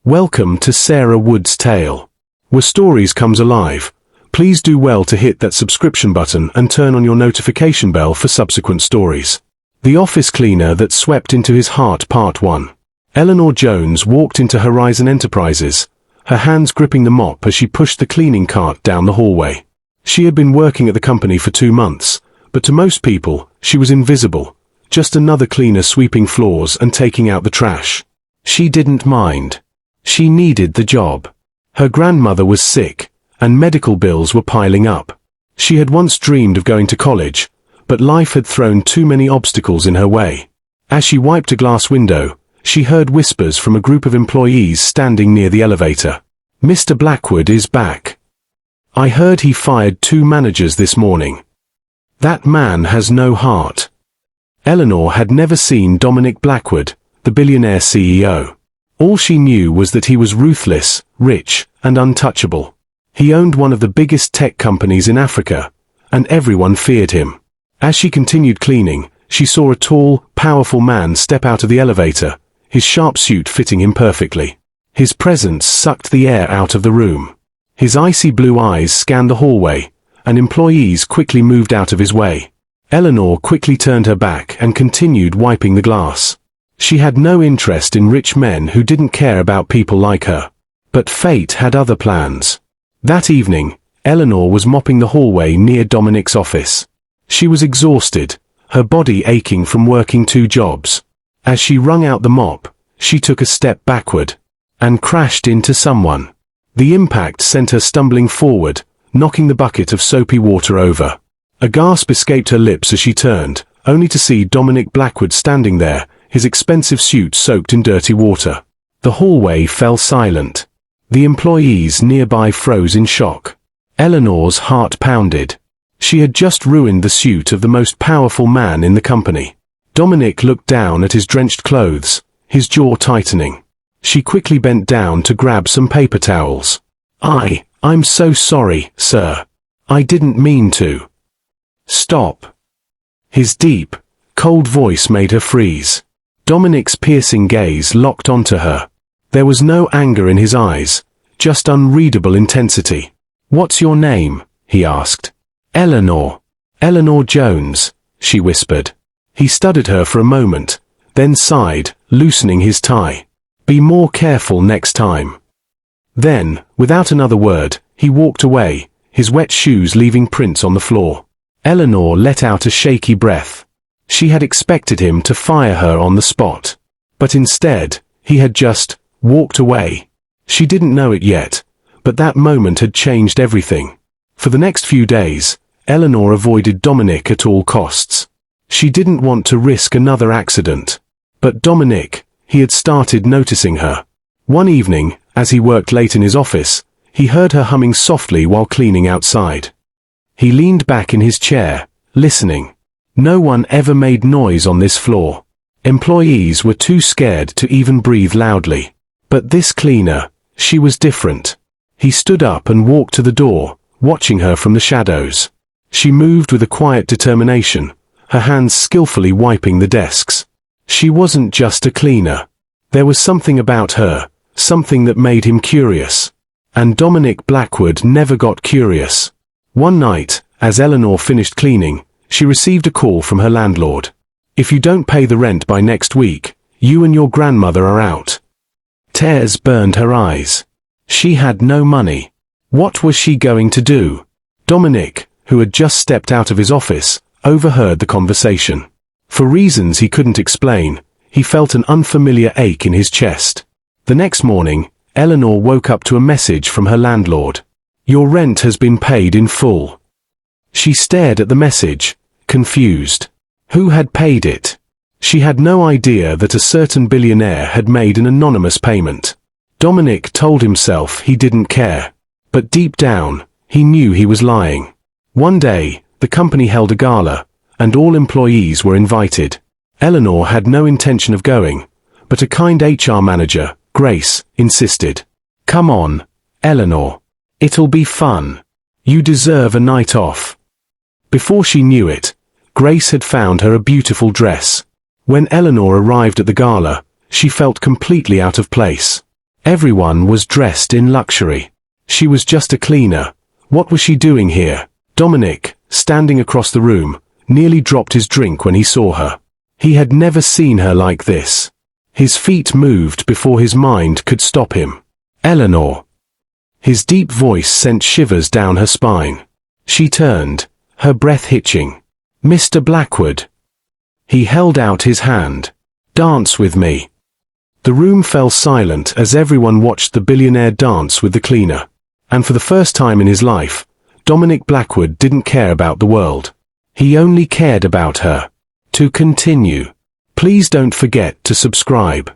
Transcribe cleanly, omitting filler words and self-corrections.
Welcome to Sarah Wood's Tale, where stories comes alive. Please do well to hit that subscription button and turn on your notification bell for subsequent stories. The Office Cleaner That Swept Into His Heart Part 1. Eleanor Jones walked into Horizon Enterprises, her hands gripping the mop as she pushed the cleaning cart down the hallway. She had been working at the company for 2 months, but to most people, she was invisible, just another cleaner sweeping floors and taking out the trash. She didn't mind. She needed the job. Her grandmother was sick, and medical bills were piling up. She had once dreamed of going to college, but life had thrown too many obstacles in her way. As she wiped a glass window, she heard whispers from a group of employees standing near the elevator. "Mr. Blackwood is back. I heard he fired 2 managers this morning. That man has no heart." Eleanor had never seen Dominic Blackwood, the billionaire CEO. All she knew was that he was ruthless, rich, and untouchable. He owned one of the biggest tech companies in Africa, and everyone feared him. As she continued cleaning, she saw a tall, powerful man step out of the elevator, his sharp suit fitting him perfectly. His presence sucked the air out of the room. His icy blue eyes scanned the hallway, and employees quickly moved out of his way. Eleanor quickly turned her back and continued wiping the glass. She had no interest in rich men who didn't care about people like her. But fate had other plans. That evening, Eleanor was mopping the hallway near Dominic's office. She was exhausted, her body aching from working 2 jobs. As she wrung out the mop, she took a step backward and crashed into someone. The impact sent her stumbling forward, knocking the bucket of soapy water over. A gasp escaped her lips as she turned, only to see Dominic Blackwood standing there, his expensive suit soaked in dirty water. The hallway fell silent. The employees nearby froze in shock. Eleanor's heart pounded. She had just ruined the suit of the most powerful man in the company. Dominic looked down at his drenched clothes, his jaw tightening. She quickly bent down to grab some paper towels. I'm so sorry, sir. I didn't mean to." "Stop." His deep, cold voice made her freeze. Dominic's piercing gaze locked onto her. There was no anger in his eyes, just unreadable intensity. "What's your name?" he asked. "Eleanor. Eleanor Jones," she whispered. He studied her for a moment, then sighed, loosening his tie. "Be more careful next time." Then, without another word, he walked away, his wet shoes leaving prints on the floor. Eleanor let out a shaky breath. She had expected him to fire her on the spot. But instead, he had just walked away. She didn't know it yet, but that moment had changed everything. For the next few days, Eleanor avoided Dominic at all costs. She didn't want to risk another accident. But Dominic, he had started noticing her. One evening, as he worked late in his office, he heard her humming softly while cleaning outside. He leaned back in his chair, listening. No one ever made noise on this floor. Employees were too scared to even breathe loudly. But this cleaner, she was different. He stood up and walked to the door, watching her from the shadows. She moved with a quiet determination, her hands skillfully wiping the desks. She wasn't just a cleaner. There was something about her, something that made him curious. And Dominic Blackwood never got curious. One night, as Eleanor finished cleaning, she received a call from her landlord. "If you don't pay the rent by next week, you and your grandmother are out." Tears burned her eyes. She had no money. What was she going to do? Dominic, who had just stepped out of his office, overheard the conversation. For reasons he couldn't explain, he felt an unfamiliar ache in his chest. The next morning, Eleanor woke up to a message from her landlord. "Your rent has been paid in full." She stared at the message, confused. Who had paid it? She had no idea that a certain billionaire had made an anonymous payment. Dominic told himself he didn't care. But deep down, he knew he was lying. One day, the company held a gala, and all employees were invited. Eleanor had no intention of going, but a kind HR manager, Grace, insisted. "Come on, Eleanor. It'll be fun. You deserve a night off." Before she knew it, Grace had found her a beautiful dress. When Eleanor arrived at the gala, she felt completely out of place. Everyone was dressed in luxury. She was just a cleaner. What was she doing here? Dominic, standing across the room, nearly dropped his drink when he saw her. He had never seen her like this. His feet moved before his mind could stop him. Eleanor. His deep voice sent shivers down her spine. She turned, her breath hitching. Mr. Blackwood. He held out his hand. Dance with me. The room fell silent as everyone watched the billionaire dance with the cleaner. And for the first time in his life, Dominic Blackwood didn't care about the world. He only cared about her. To continue, please don't forget to subscribe.